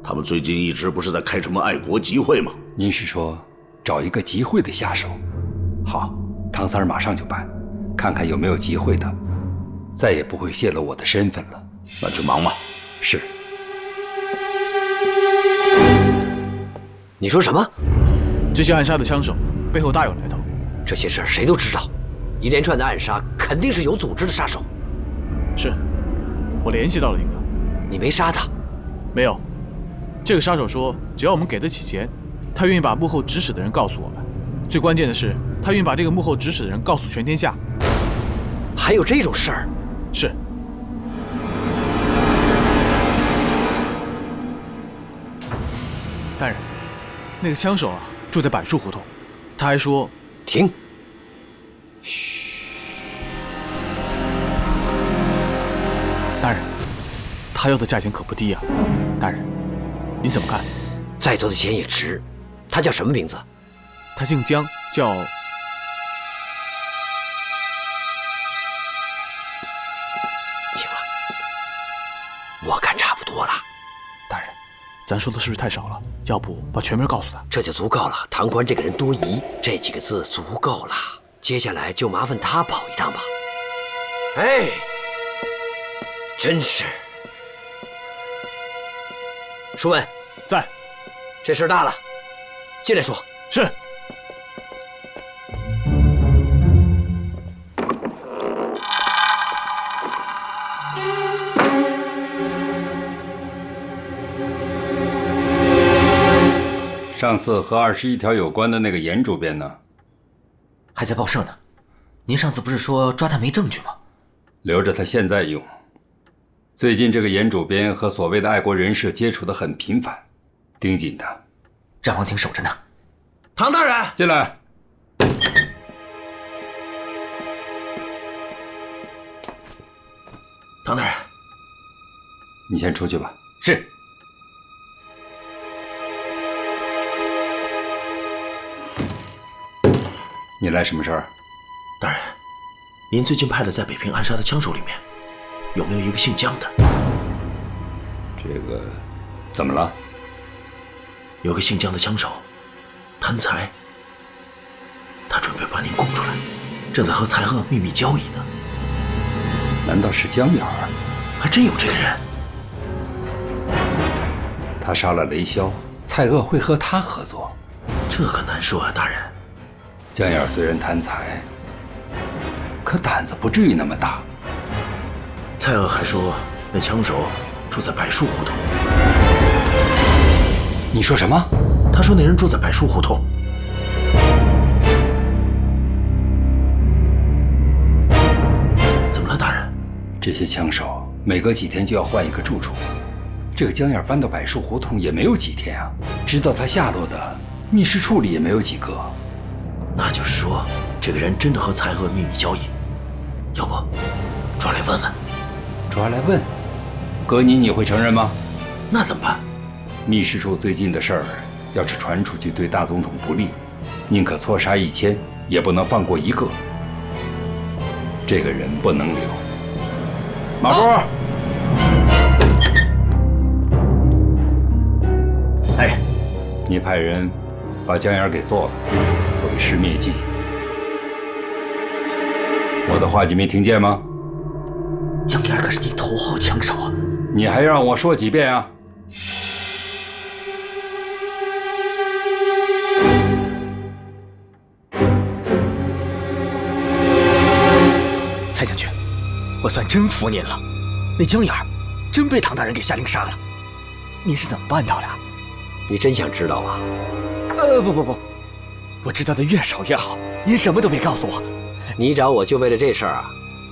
他们最近一直不是在开什么爱国集会吗？您是说找一个集会的下手？好，唐三儿马上就办，看看有没有集会的，再也不会泄露我的身份了。那去忙吧。是。你说什么？这些暗杀的枪手背后大有来头。这些事儿谁都知道，一连串的暗杀肯定是有组织的杀手。是，我联系到了一个。你没杀他？没有。这个杀手说，只要我们给得起钱，他愿意把幕后指使的人告诉我们。最关键的是，他愿意把这个幕后指使的人告诉全天下。还有这种事儿？是。大人，那个枪手啊，住在柏树胡同。他还说，停。大人，他要的价钱可不低啊！大人，您怎么看？再多的钱也值。他叫什么名字？他姓姜，叫……行了，我看差不多了。大人，咱说的是不是太少了？要不把全名告诉他？这就足够了。唐官这个人多疑，这几个字足够了。接下来就麻烦他跑一趟吧。哎。真是，舒文在。这事大了，进来说。是。上次和21条有关的那个严主编呢？还在报社呢。您上次不是说抓他没证据吗？留着他现在用。最近这个严主编和所谓的爱国人士接触得很频繁，盯紧他。战王庭守着呢。唐大人，进来。唐大人，你先出去吧。是。你来什么事儿？大人，您最近派的在北平暗杀的枪手里面，有没有一个姓姜的？这个怎么了？有个姓姜的枪手，贪财，他准备把您供出来，正在和蔡锷秘密交易呢。难道是姜眼儿？还真有这个人。他杀了雷霄，蔡锷会和他合作？这可难说啊，大人。姜眼儿虽然贪财，可胆子不至于那么大。蔡锷还说，那枪手住在柏树胡同。你说什么？他说那人住在柏树胡同。怎么了，大人？这些枪手每隔几天就要换一个住处，这个姜眼搬到柏树胡同也没有几天啊，知道他下落的密室处里也没有几个。那就是说，这个人真的和蔡锷秘密交易，要不抓来问问？抓来问？搁你会承认吗？那怎么办？密室处最近的事儿，要是传出去对大总统不利，宁可错杀1000，也不能放过一个。这个人不能留。马波，大人，你派人把姜眼给做了，毁尸灭迹。我的话你没听见吗？姜眼可是你头号枪手啊！你还让我说几遍啊？蔡将军，我算真服您了。那姜眼真被唐大人给下令杀了，您是怎么办到的？你真想知道啊？不，我知道的越少越好。您什么都别告诉我。你找我就为了这事儿啊？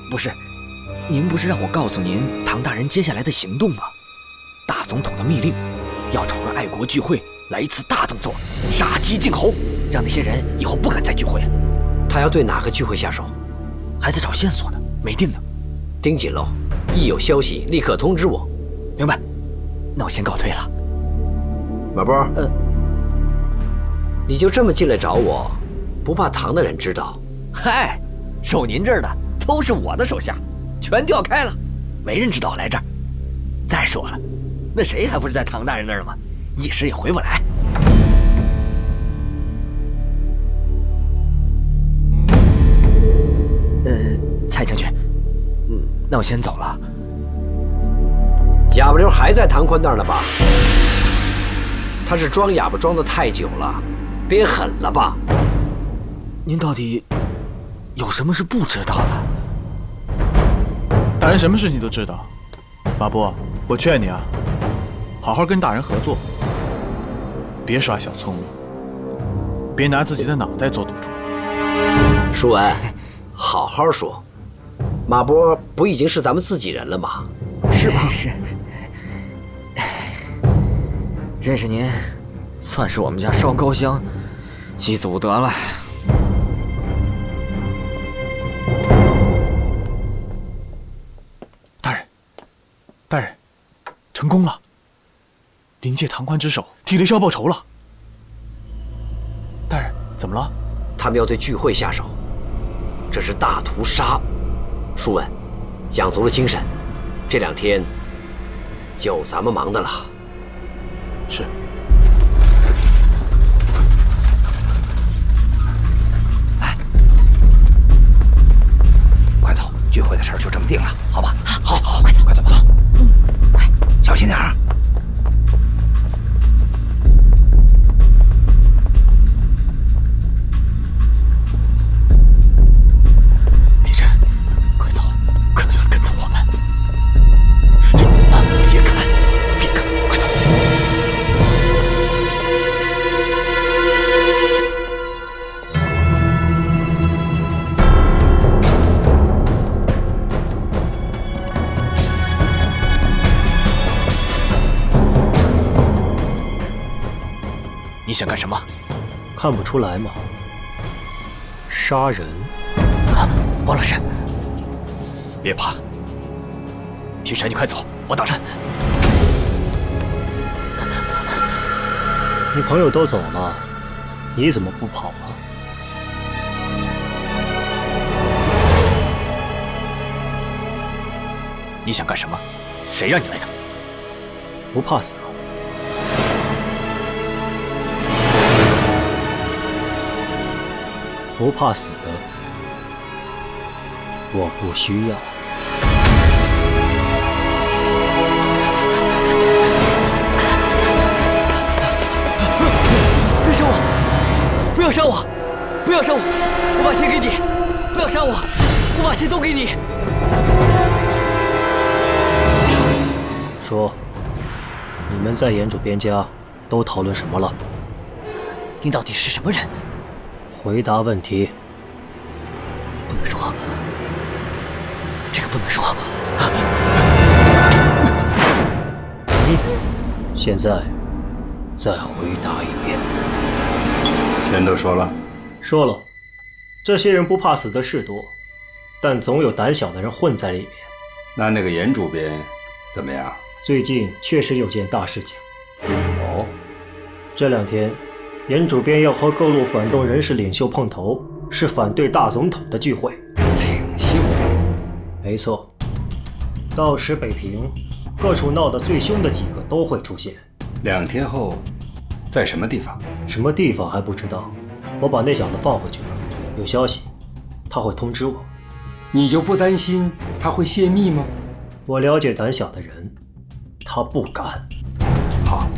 不是，您不是让我告诉您唐大人接下来的行动吗？大总统的密令，要找个爱国聚会来一次大动作，杀鸡儆猴，让那些人以后不敢再聚会了。他要对哪个聚会下手？还在找线索呢，没定呢。盯紧喽，一有消息立刻通知我。明白。那我先告退了。马波，你就这么进来找我，不怕唐大人知道？嗨，守您这儿的都是我的手下，全调开了，没人知道我来这儿。再说了，那谁还不是在唐大人那儿吗？一时也回不来。蔡将军，那我先走了。哑巴溜还在唐宽那儿呢吧？他是装哑巴装得太久了，变狠了吧？您到底有什么是不知道的？大人什么事情都知道。马波，我劝你啊，好好跟大人合作，别耍小聪明，别拿自己的脑袋做赌注。舒文，好好说。马波不已经是咱们自己人了吗？是吧？是。认识您，算是我们家烧高香祭祖得了。大人，成功了！临借唐宽之手，替雷霄报仇了。大人，怎么了？他们要对聚会下手，这是大屠杀。舒文，养足了精神，这2天有咱们忙的了。是。来，快走，聚会的事儿就这么定了，好吧？好，快走，快走，走。快，小心点儿。李晨，快走，可能有人跟踪我们。别看，快走。你想干什么？看不出来吗？杀人！王老师，别怕。铁山，你快走，我打针。你朋友都走了，你怎么不跑啊？你想干什么？谁让你来的？不怕死啊？不怕死的，我不需要。别杀我！不要杀我！不要杀我！我把钱给你！不要杀我！我把钱都给你！说，你们在岩主编家都讨论什么了？您到底是什么人？回答问题。不能说，这个不能说。现在再回答一遍。全都说了。说了，这些人不怕死的事多，但总有胆小的人混在里面。那个严主编怎么样？最近确实有件大事情。哦，这2天。严主编要和各路反动人士领袖碰头，是反对大总统的聚会。领袖？没错。到时北平各处闹得最凶的几个都会出现。 2天后，在什么地方？什么地方还不知道。我把那小子放回去了，有消息他会通知我。你就不担心他会泄密吗？我了解胆小的人，他不敢。好。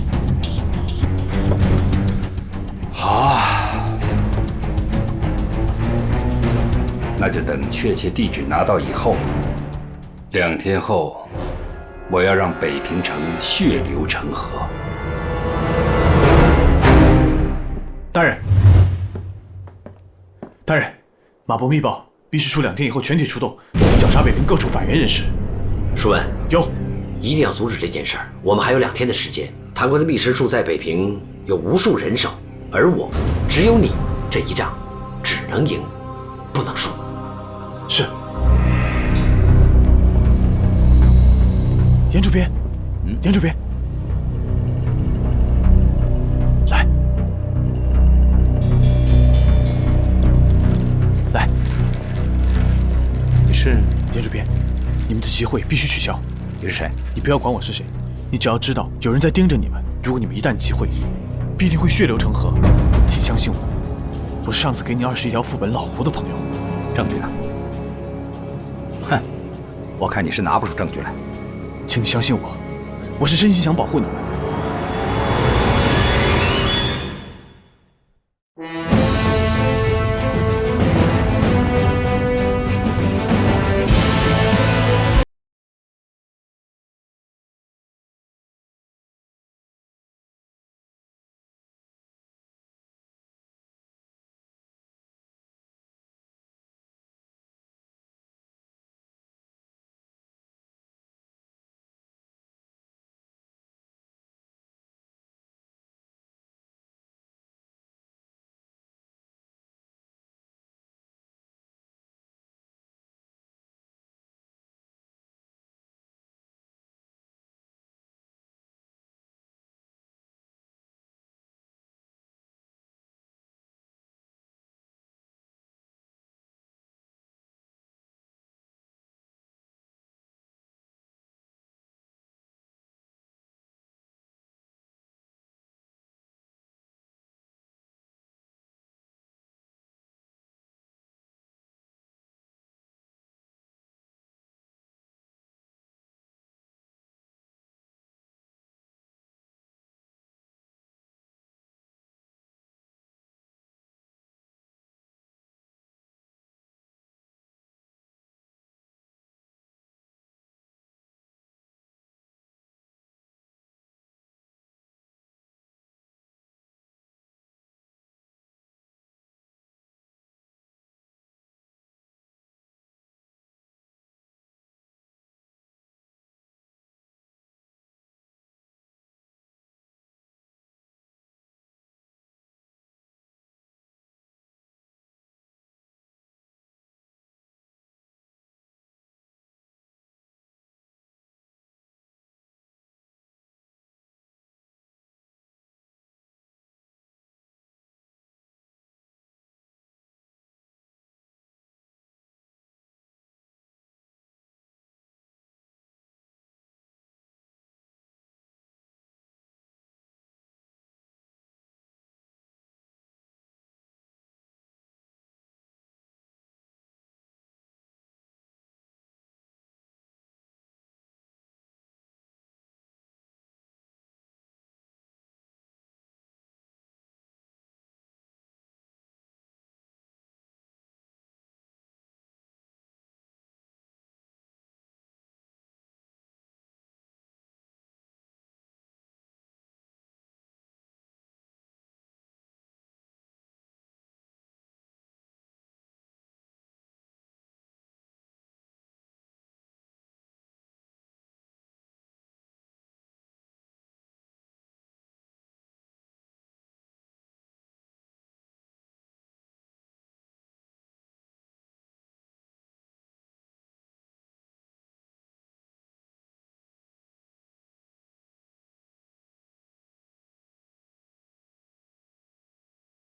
好，那就等确切地址拿到以后，2天后，我要让北平城血流成河。大人，大人，马博密报，必须出2天以后全体出动，绞杀北平各处反袁人士。舒文，有，一定要阻止这件事儿。我们还有2天的时间。谭官的秘书处在北平有无数人手，而我只有你，这一仗只能赢，不能输。是。严主编，严主编，来，来，你是严主编，你们的集会必须取消。你是谁？你不要管我是谁，你只要知道有人在盯着你们，如果你们一旦集会，必定会血流成河。请相信我，我是上次给你21条副本老胡的朋友。证据呢？哼，我看你是拿不出证据来。请你相信我，我是真心想保护你们。